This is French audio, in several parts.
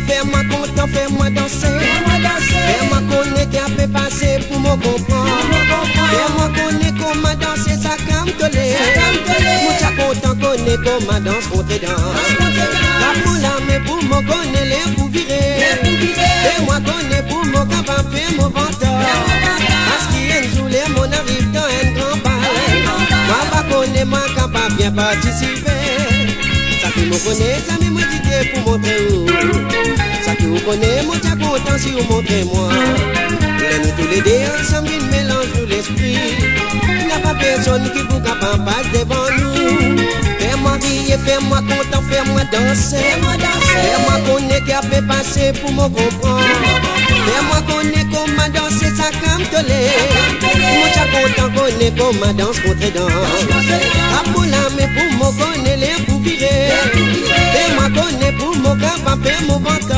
fais-moi content, fais-moi danser. Fais-moi connaître qui a fait passer pour me comprendre. Fais-moi connaître comment danser ça comme tolé. Mucha content connaître comment danse contre danse. La pour la mais pour me connaître les pour virer. Fais-moi connaître pour me capable faire mon ventre. Parce qu'il y a une journée mon arrive dans un grand bal. Moi pas connaître moi capable bien participer. Ça qui me connaît, ça me dit pour montrer où. Ça qui vous connaît, moi t'as content si vous montrez moi. Nous tous les deux ensemble, une mélange de l'esprit. Il n'y a pas personne qui vous capable passer devant nous. Fais-moi rire, fais-moi content, fais-moi danser. Fais-moi connaître qui a fait passer pour me comprendre. Fais-moi connaître comment danser ça comme tolé. Moi t'as content connaître comment danse contre danse. A pour la mais pour me connaître les pour virer. Fais-moi connaître pour me capable faire mon ventre.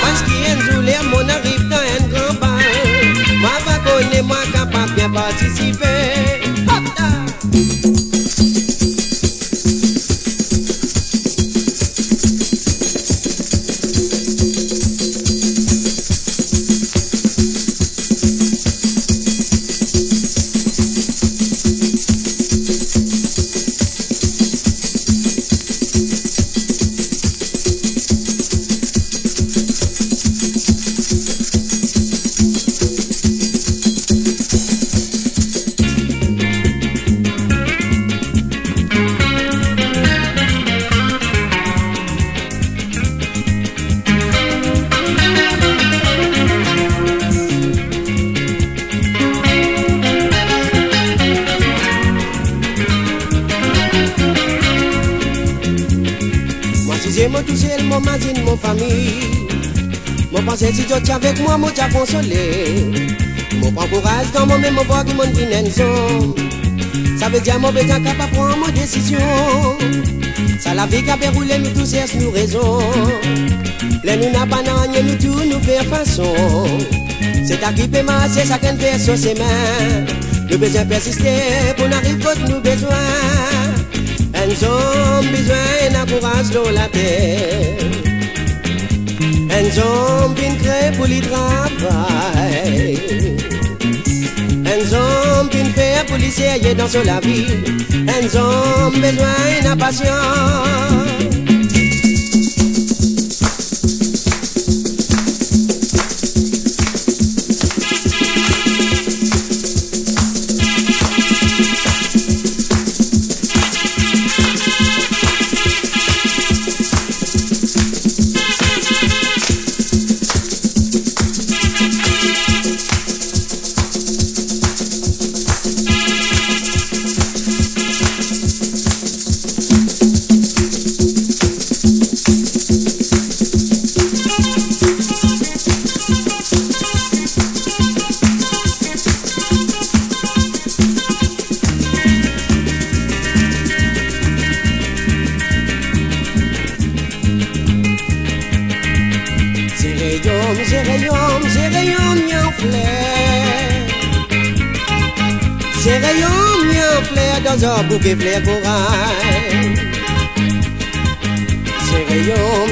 Parce qu'il y a une journée mon arrive dans un grand bal. Moi va connaître moi capable bien participer. Hop là. Moi tout seul, mon imagine mon famille. Mon pensée si tu es avec moi, moi t'as consolé. Mon prend courage quand moi même mon voix qui m'en dit ensemble. Ça veut dire mon besoin capable prendre mon décision. Ça la vie qui a déroulé nous tous et nous raison. Les nous n'a pas n'en nous tous nous faire façon. C'est à qui peut masser chacun fait sur ses mains. Le besoin persister pour n'arriver à nos besoins. Nous avons besoin d'un courage dans la terre. Nous avons bien créé pour le travail. Nous avons bien fait pour l'essayer dans la vie. Nous avons besoin d'un patience. Ces rayons miens flair dans un bouquet flair corail. Ces rayons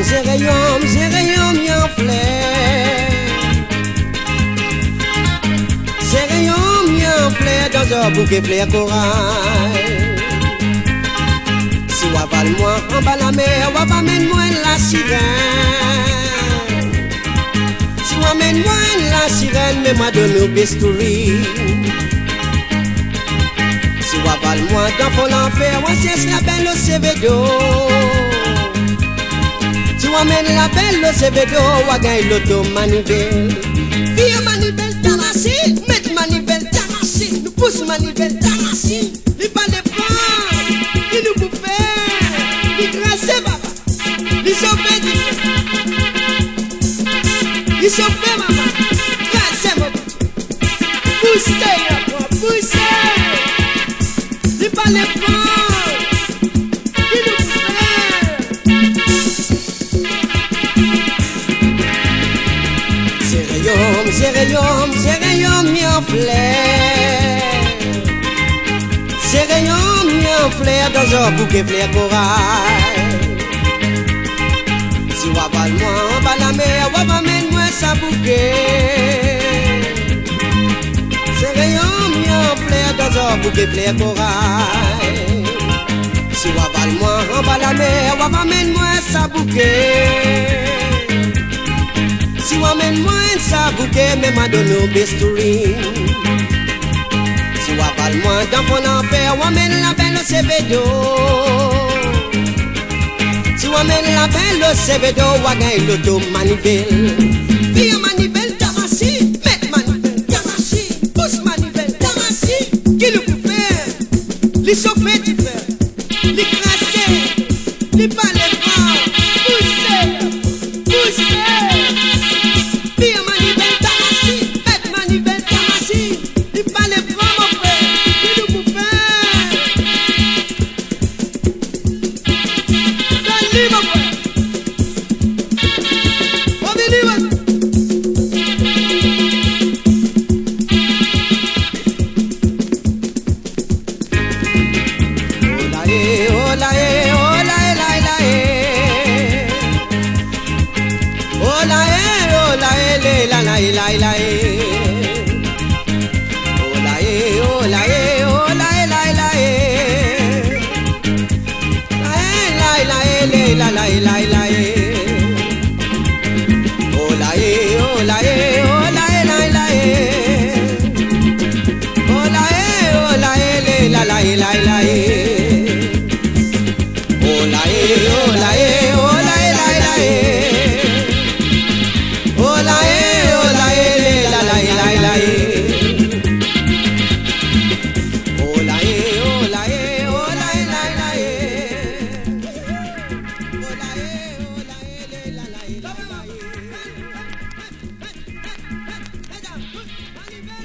miens flair. Ces rayons miens flair dans un bouquet flair corail. Si on va moi en bas la mer, on va mettre moi la sirène. Si on mène moi la sirène, mais moi de nos bestouris. Si on va moi dans fond l'enfer, on cesse la belle au Cévedo. Si on mène la belle au Cévedo, on gagne l'auto manivelle. Vieux manivelle tamassi, mette manivelle tamassi, nous pousse manivelle tamassi. Il pas de prendre, il nous bouffe, il trace papa, il sauve du il sauve maman, trace mon pousse pousse. Il pas de prendre, il nous bouffe. Ces rayons mis en flair. Ces rayons mis en flair dans un bouquet flair corail. Si Si wa val moi en bas la mer, wa va men moi sa bouquet. C'est rayon mi en plaire dans un bouquet plaire corail. Si wa val moi en bas la mer, wa va men moi sa bouquet. Si wa men moi sa bouquet, mais ma donne au bestouring. Si wa val moi dans mon enfer, wa men la belle au Sevedo. Si wa men la belle au Sevedo, wa gagne l'auto manivelle. Viens manivelle, Tamassi, met manivelle, Tamassi, pousse manivelle, Tamassi. Qui le peut faire? Li chauffer tu fais, li crasser, li pas les bras, pousser. Viens manivelle, Tamassi, met manivelle, Tamassi. Li pas les bras mon frère, qui le peut faire? Salut mon frère. Love